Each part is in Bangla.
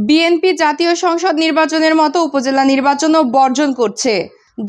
বিএনপি জাতীয় সংসদ নির্বাচনের মতো উপজেলা নির্বাচনও বর্জন করছে।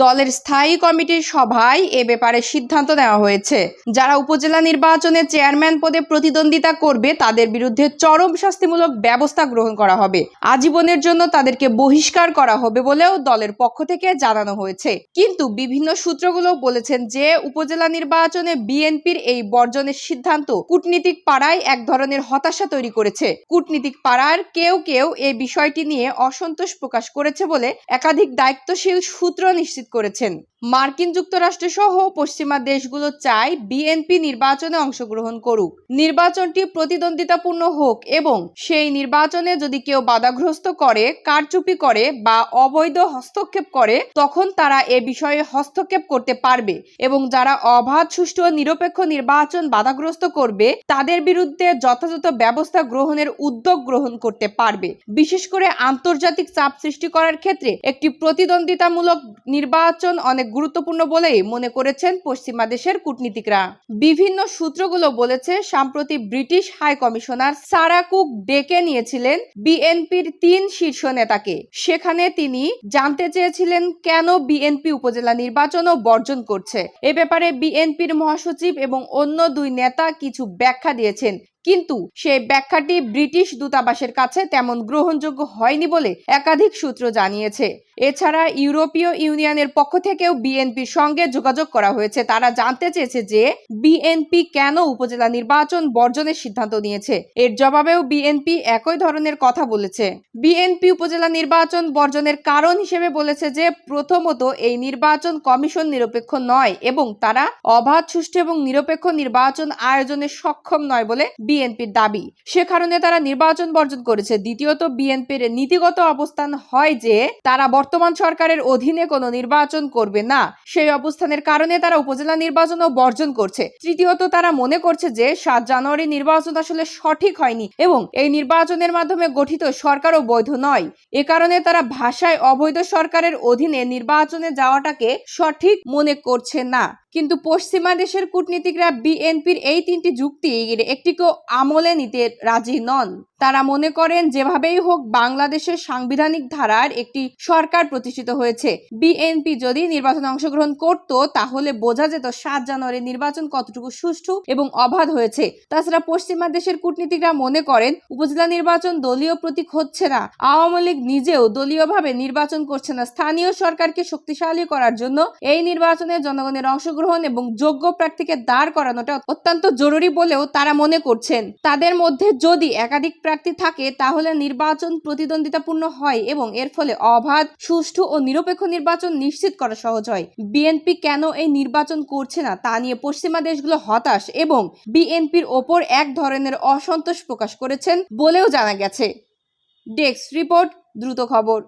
দলের স্থায়ী কমিটির সভায় এ ব্যাপারে সিদ্ধান্ত নেওয়া হয়েছে। যারা উপজেলা নির্বাচনে চেয়ারম্যান পদে প্রতিদ্বন্দ্বিতা করবে তাদের বিরুদ্ধে চরম শাস্তিমূলক ব্যবস্থা গ্রহণ করা হবে। আজীবনের জন্য তাদেরকে বহিষ্কার করা হবে বলেও দলের পক্ষ থেকে জানানো হয়েছে। কিন্তু বিভিন্ন সূত্রগুলো বলেছেন যে উপজেলা নির্বাচনে বিএনপির এই বর্জনের সিদ্ধান্ত কূটনীতিক পাড়ায় এক ধরনের হতাশা তৈরি করেছে। কূটনীতিক পাড়ার কেউ কেউ এই বিষয়টি নিয়ে অসন্তোষ প্রকাশ করেছে বলে একাধিক দায়িত্বশীল সূত্র নিশ্চিত করেছেন। মার্কিন যুক্তরাষ্ট্র সহ পশ্চিমা দেশগুলো চায় বিএনপি নির্বাচনে অংশগ্রহণ করুক, নির্বাচনটি প্রতিদ্বন্দ্বিতাপূর্ণ হোক এবং সেই নির্বাচনে যদি কেউ বাধাগ্রস্ত করে, কারচুপি করে বা অবৈধ হস্তক্ষেপ করে তখন তারা এ বিষয়ে হস্তক্ষেপ করতে পারবে এবং যারা অবাধ, সুষ্ঠু ও নিরপেক্ষ নির্বাচন বাধাগ্রস্ত করবে তাদের বিরুদ্ধে যথাযথ ব্যবস্থা গ্রহণের উদ্যোগ গ্রহণ করতে পারবে। বিশেষ করে আন্তর্জাতিক চাপ সৃষ্টি করার ক্ষেত্রে একটি প্রতিদ্বন্দ্বিতামূলক নির্বাচন অনেক গুরুত্বপূর্ণ বলেই মনে করেছেন পশ্চিমা দেশের কূটনীতিকরা। বিভিন্ন সূত্রগুলো বলেছে, সম্প্রতি British high commissioner Sarah Cook ডেকে নিয়েছিলেন বিএনপির ৩ শীর্ষ নেতাকে। সেখানে তিনি জানতে চেয়েছিলেন কেন বিএনপি উপজেলা নির্বাচনও বর্জন করছে। এ ব্যাপারে বিএনপির মহাসচিব এবং অন্য ২ নেতা কিছু ব্যাখ্যা দিয়েছেন, কিন্তু সেই ব্যাখ্যাটি ব্রিটিশ দূতাবাসের কাছে তেমন গ্রহণযোগ্য হয়নি বলে একাধিক সূত্র জানিয়েছে। এছাড়া ইউরোপীয় ইউনিয়নের পক্ষ থেকেও বিএনপির সঙ্গে যোগাযোগ করা হয়েছে। তারা জানতে চেয়েছে যে বিএনপি কেন উপজেলা নির্বাচন বর্জনের সিদ্ধান্ত নিয়েছে। এর জবাবেও বিএনপি একই ধরনের কথা বলেছে। বিএনপি উপজেলা নির্বাচন বর্জনের কারণ হিসেবে বলেছে যে প্রথমত এই নির্বাচন কমিশন নিরপেক্ষ নয় এবং তারা অবাধ, সুষ্ঠু এবং নিরপেক্ষ নির্বাচন আয়োজনে সক্ষম নয় বলে বিএনপির দাবি। সে কারণে তারা নির্বাচন বর্জন করেছে। দ্বিতীয়ত বিএনপির নীতিগত অবস্থান হয় যে তারা বর্তমান সরকারের অধীনে কোনো নির্বাচন করবে না। সেই অবস্থানের কারণে তারা উপজেলা নির্বাচনও বর্জন করছে। তৃতীয়ত তারা মনে করছে যে ৭ জানুয়ারি নির্বাচন আসলে সঠিক হয়নি এবং এই নির্বাচনের মাধ্যমে গঠিত সরকারও বৈধ নয়। এ কারণে তারা ভাষায় অবৈধ সরকারের অধীনে নির্বাচনে যাওয়াটাকে সঠিক মনে করছে না। কিন্তু পশ্চিমা দেশের কূটনীতিকরা বিএনপির এই ৩টি যুক্তির একটিকেও আমলে নিতে রাজি নন। তারা মনে করেন যেভাবেই হোক বাংলাদেশের সাংবিধানিক ধারার একটি সরকার প্রতিষ্ঠিত হয়েছে। বিএনপি যদি নির্বাচনে অংশগ্রহণ করত তাহলে বোঝা যেত ৭ জানুয়ারি নির্বাচন কতটুকু সুষ্ঠু এবং অবাধ হয়েছে। তাছাড়া পশ্চিমা দেশের কূটনীতিকরা মনে করেন উপজেলা নির্বাচন দলীয় প্রতীক হচ্ছে না। আওয়ামী লীগ নিজেও দলীয়ভাবে নির্বাচন করছে না। স্থানীয় সরকারকে শক্তিশালী করার জন্য এই নির্বাচনে জনগণের অংশগ্রহণ এবং যোগ্য প্রার্থীকে দাঁড় করানোটা অত্যন্ত জরুরি বলেও তারা মনে করছেন। তাদের মধ্যে যদি একাধিক প্রার্থী থাকে তাহলে নির্বাচন প্রতিদ্বন্দ্বিতাপূর্ণ হয় এবং এর ফলে অবাধ, সুষ্ঠু ও নিরপেক্ষ নির্বাচন নিশ্চিত করা সহজ হয়। বিএনপি কেন এই নির্বাচন করছে না তা নিয়ে পশ্চিমা দেশগুলো হতাশ এবং বিএনপির ওপর এক ধরনের অসন্তোষ প্রকাশ করেছেন বলেও জানা গেছে। ডেস্ক রিপোর্ট, দ্রুত খবর।